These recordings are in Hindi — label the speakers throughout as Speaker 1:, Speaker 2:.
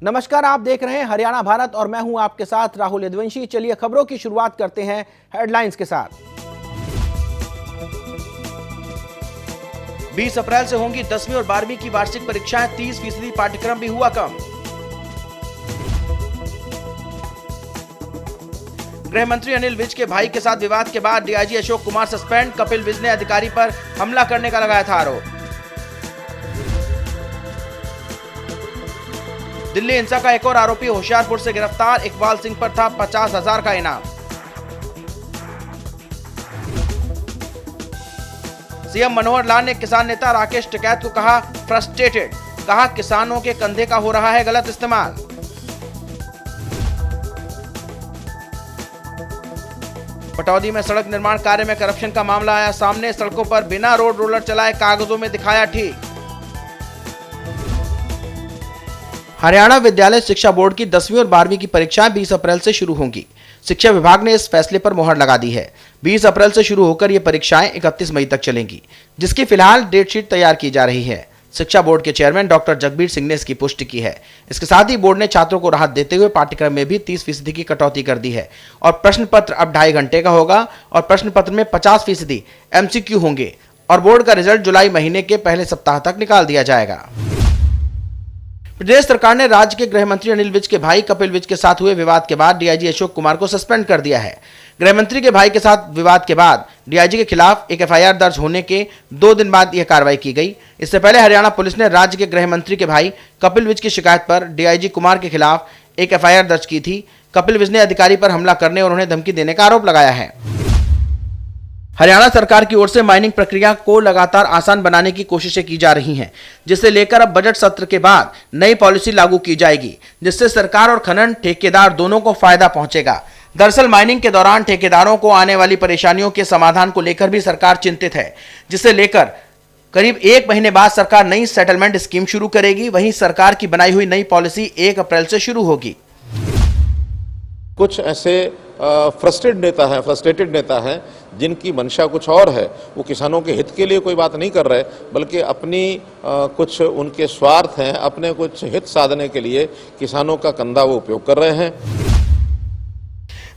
Speaker 1: नमस्कार, आप देख रहे हैं हरियाणा भारत और मैं हूं आपके साथ राहुल यदुवंशी। चलिए खबरों की शुरुआत करते हैं हेडलाइंस के साथ।
Speaker 2: 20 अप्रैल से होंगी 10वीं और 12वीं की वार्षिक परीक्षाएं, 30% पाठ्यक्रम भी हुआ कम। गृह मंत्री अनिल विज के भाई के साथ विवाद के बाद डीआईजी अशोक कुमार सस्पेंड, कपिल विज ने अधिकारी पर हमला करने का लगाया था आरोप। दिल्ली हिंसा का एक और आरोपी होशियारपुर से गिरफ्तार, इकबाल सिंह पर था 50,000 का इनाम। सीएम मनोहर लाल ने किसान नेता राकेश टिकैत को कहा फ्रस्ट्रेटेड, कहा किसानों के कंधे का हो रहा है गलत इस्तेमाल। पटौदी में सड़क निर्माण कार्य में करप्शन का मामला आया सामने, सड़कों पर बिना रोड रोलर चलाए कागजों में दिखाया ठीक। हरियाणा विद्यालय शिक्षा बोर्ड की 10वीं और 12वीं की परीक्षाएं 20 अप्रैल से शुरू होंगी। शिक्षा विभाग ने इस फैसले पर मुहर लगा दी है। 20 अप्रैल से शुरू होकर ये परीक्षाएं 31 मई तक चलेंगी, जिसकी फिलहाल डेट शीट तैयार की जा रही है। शिक्षा बोर्ड के चेयरमैन डॉक्टर जगबीर सिंह ने इसकी पुष्टि की है। इसके साथ ही बोर्ड ने छात्रों को राहत देते हुए पाठ्यक्रम में भी 30% की कटौती कर दी है और प्रश्न पत्र अब 2.5 घंटे का होगा और प्रश्न पत्र में 50% MCQ होंगे और बोर्ड का रिजल्ट जुलाई महीने के पहले सप्ताह तक निकाल दिया जाएगा। प्रदेश सरकार ने राज्य के गृह मंत्री अनिल विज के भाई कपिल विज के साथ हुए विवाद के बाद डीआईजी अशोक कुमार को सस्पेंड कर दिया है। गृह मंत्री के भाई के साथ विवाद के बाद डीआईजी के खिलाफ एक एफआईआर दर्ज होने के 2 दिन बाद यह कार्रवाई की गई। इससे पहले हरियाणा पुलिस ने राज्य के गृह मंत्री के भाई कपिल विज की शिकायत पर डीआईजी कुमार के खिलाफ एक एफआईआर दर्ज की थी। कपिल विज ने अधिकारी पर हमला करने और उन्हें धमकी देने का आरोप लगाया है। हरियाणा सरकार की ओर से माइनिंग प्रक्रिया को लगातार आसान बनाने की कोशिशें की जा रही हैं, जिसे लेकर अब बजट सत्र के बाद नई पॉलिसी लागू की जाएगी, जिससे सरकार और खनन ठेकेदार दोनों को फायदा पहुंचेगा। दरअसल माइनिंग के दौरान ठेकेदारों को आने वाली परेशानियों के समाधान को लेकर भी सरकार चिंतित है, जिसे लेकर करीब 1 महीने बाद सरकार नई सेटलमेंट स्कीम शुरू करेगी। वहीं सरकार की बनाई हुई नई पॉलिसी 1 अप्रैल से शुरू होगी।
Speaker 3: कुछ ऐसे फ्रस्ट्रेटेड नेता हैं जिनकी मंशा कुछ और है। वो किसानों के हित के लिए कोई बात नहीं कर रहे, बल्कि अपनी कुछ उनके स्वार्थ हैं, अपने कुछ हित साधने के लिए किसानों का कंधा वो उपयोग कर रहे हैं।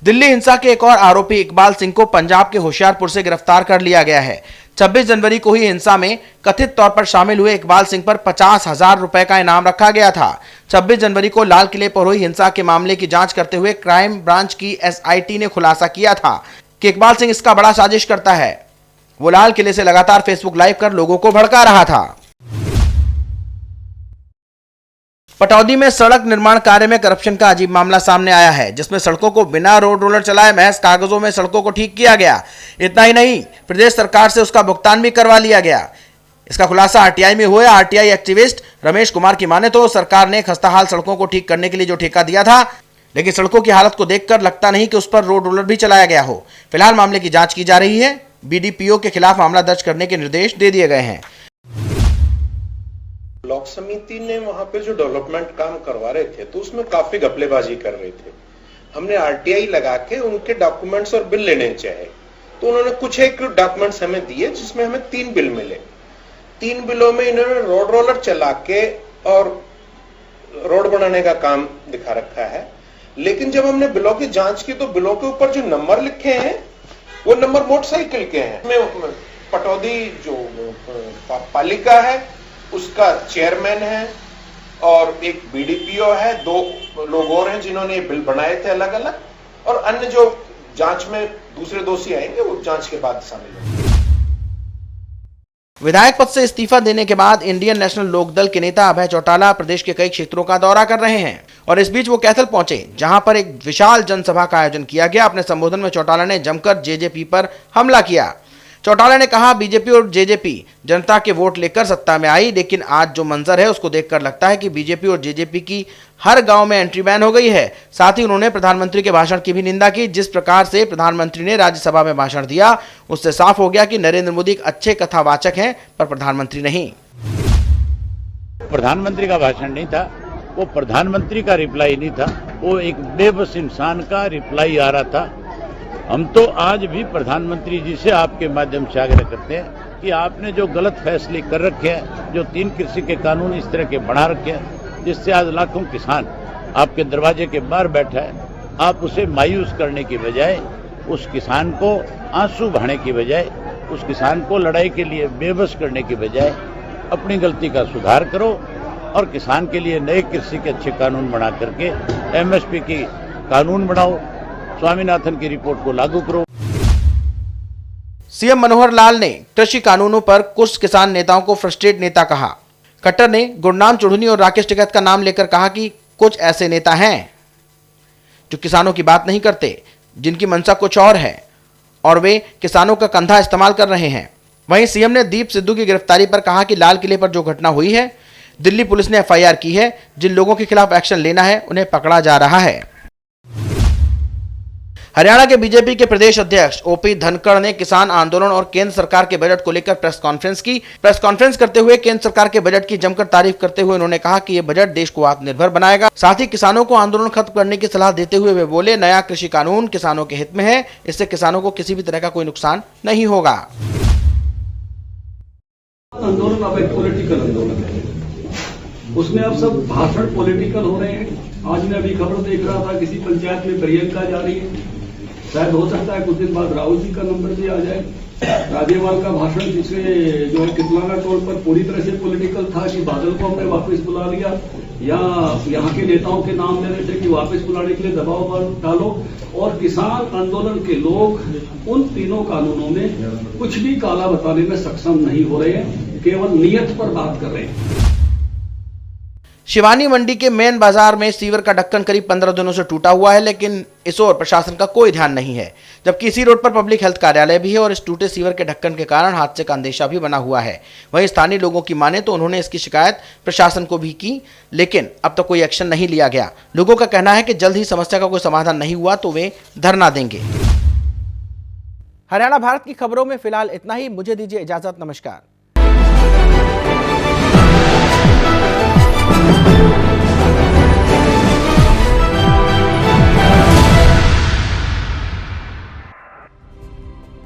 Speaker 2: दिल्ली हिंसा के एक और आरोपी इकबाल सिंह को पंजाब के होशियारपुर से गिरफ्तार कर लिया गया है। 26 जनवरी को हुई हिंसा में कथित तौर पर शामिल हुए इकबाल सिंह पर 50,000 रुपए का इनाम रखा गया था। 26 जनवरी को लाल किले पर हुई हिंसा के मामले की जांच करते हुए क्राइम ब्रांच की SIT ने खुलासा किया था कि इकबाल सिंह इसका बड़ा साजिश करता है। वो लाल किले से लगातार फेसबुक लाइव कर लोगों को भड़का रहा था। पटौदी में सड़क निर्माण कार्य में करप्शन का अजीब मामला सामने आया है, जिसमें सड़कों को बिना रोड रोलर चलाए महज कागजों में सड़कों को ठीक किया गया। इतना ही नहीं, प्रदेश सरकार से उसका भुगतान भी करवा लिया गया। इसका खुलासा RTI में हुआ। RTI एक्टिविस्ट रमेश कुमार की माने तो सरकार ने खस्ताहाल सड़कों को ठीक करने के लिए जो ठेका दिया था, लेकिन सड़कों की हालत को देखकर लगता नहीं कि उस पर रोड रोलर भी चलाया गया हो। फिलहाल मामले की जांच की जा रही है। BDPO के खिलाफ मामला दर्ज करने के निर्देश दे दिए गए हैं।
Speaker 4: ब्लॉक समिति ने वहां पे जो डेवलपमेंट काम करवा रहे थे तो उसमें काफी घपलेबाजी कर रहे थे। हमने RTI लगा के उनके डॉक्यूमेंट्स और बिल लेने चाहे, तो उन्होंने कुछ एक डॉक्यूमेंट्स हमें दिए, जिसमें हमें 3 बिल मिले। 3 बिलों में इन्होंने रोड रोलर चला के और रोड बनाने का काम दिखा रखा है। लेकिन जब हमने बिलों की जांच की तो बिलों के ऊपर जो नंबर लिखे हैं वो नंबर मोटरसाइकिल के हैं। पटौदी जो पालिका है उसका चेयरमैन है और एक BDPO है, 2 लोग और हैं जिन्होंने ये बिल बनाए थे अलग अलग, और अन्य जो जांच में दूसरे दोषी आएंगे वो जांच के बाद शामिल होंगे।
Speaker 2: विधायक पद से इस्तीफा देने के बाद इंडियन नेशनल लोकदल के नेता अभय चौटाला प्रदेश के कई क्षेत्रों का दौरा कर रहे हैं और इस बीच वो कैथल पहुंचे, जहां पर एक विशाल जनसभा का आयोजन किया गया। अपने संबोधन में चौटाला ने जमकर JJP पर हमला किया। चौटाला ने कहा BJP और JJP जनता के वोट लेकर सत्ता में आई, लेकिन आज जो मंजर है उसको देखकर लगता है कि BJP और JJP की हर गांव में एंट्री बैन हो गई है। साथ ही उन्होंने प्रधानमंत्री के भाषण की भी निंदा की। जिस प्रकार से प्रधानमंत्री ने राज्यसभा में भाषण दिया, उससे साफ हो गया कि नरेंद्र मोदी एक अच्छे कथावाचक हैं, पर प्रधानमंत्री नहीं।
Speaker 5: प्रधानमंत्री का भाषण नहीं था, वो प्रधानमंत्री का रिप्लाई नहीं था, वो एक बेबस इंसान का रिप्लाई आ रहा था। हम तो आज भी प्रधानमंत्री जी से आपके माध्यम से आग्रह करते हैं कि आपने जो गलत फैसले कर रखे हैं, जो 3 कृषि के कानून इस तरह के बढ़ा रखे हैं, जिससे आज लाखों किसान आपके दरवाजे के बाहर बैठा है, आप उसे मायूस करने की बजाय, उस किसान को आंसू बहाने की बजाय, उस किसान को लड़ाई के लिए बेबस करने की बजाय अपनी गलती का सुधार करो और किसान के लिए नए कृषि के अच्छे कानून बना करके एमएसपी की कानून बनाओ, स्वामीनाथन की रिपोर्ट को लागू करो।
Speaker 2: सीएम मनोहर लाल ने कृषि कानूनों पर कुछ किसान नेताओं को फ्रस्ट्रेट नेता कहा। खट्टर ने गुरनाम चुढ़नी और राकेश टिकैत का नाम लेकर कहा कि कुछ ऐसे नेता हैं जो किसानों की बात नहीं करते, जिनकी मंशा कुछ और है और वे किसानों का कंधा इस्तेमाल कर रहे हैं। वहीं सीएम ने दीप सिद्धू की गिरफ्तारी पर कहा कि लाल किले पर जो घटना हुई है, दिल्ली पुलिस ने एफआईआर की है, जिन लोगों के खिलाफ एक्शन लेना है उन्हें पकड़ा जा रहा है। हरियाणा के बीजेपी के प्रदेश अध्यक्ष ओपी धनखड़ ने किसान आंदोलन और केंद्र सरकार के बजट को लेकर प्रेस कॉन्फ्रेंस की। प्रेस कॉन्फ्रेंस करते हुए केंद्र सरकार के बजट की जमकर तारीफ करते हुए उन्होंने कहा कि यह बजट देश को आत्मनिर्भर बनाएगा। साथ ही किसानों को आंदोलन खत्म करने की सलाह देते हुए वे बोले, नया कृषि कानून किसानों के हित में है, इससे किसानों को किसी भी तरह का कोई नुकसान नहीं होगा।
Speaker 6: आंदोलन अब एक पॉलिटिकल आंदोलन है, उसमें अब सब भाषण पॉलिटिकल हो रहे हैं। आज मैं अभी खबर देख रहा था, किसी पंचायत में प्रियंका जा रही है, शायद हो सकता है कुछ दिन बाद राहुल जी का नंबर भी आ जाए। राजेवाल का भाषण जिसमें जो है कितलाना टोल पर पूरी तरह से पॉलिटिकल था कि बादल को हमने वापस बुला लिया, या यहाँ के नेताओं के नाम ले रहे थे कि वापस बुलाने के लिए दबाव डालो। और किसान आंदोलन के लोग उन तीनों कानूनों में कुछ भी काला बताने में सक्षम नहीं हो रहे हैं, केवल नियत पर बात कर रहे हैं।
Speaker 2: शिवानी मंडी के मेन बाजार में सीवर का ढक्कन करीब 15 दिनों से टूटा हुआ है, लेकिन इस ओर प्रशासन का कोई ध्यान नहीं है, जबकि इसी रोड पर पब्लिक हेल्थ कार्यालय भी है और इस टूटे सीवर के ढक्कन के कारण हादसे का अंदेशा भी बना हुआ है। वहीं स्थानीय लोगों की माने तो उन्होंने इसकी शिकायत प्रशासन को भी की, लेकिन अब तक कोई एक्शन नहीं लिया गया। लोगों का कहना है कि जल्द ही समस्या का कोई समाधान नहीं हुआ तो वे धरना देंगे।
Speaker 1: हरियाणा भारत की खबरों में फिलहाल इतना ही। मुझे दीजिए इजाजत। नमस्कार।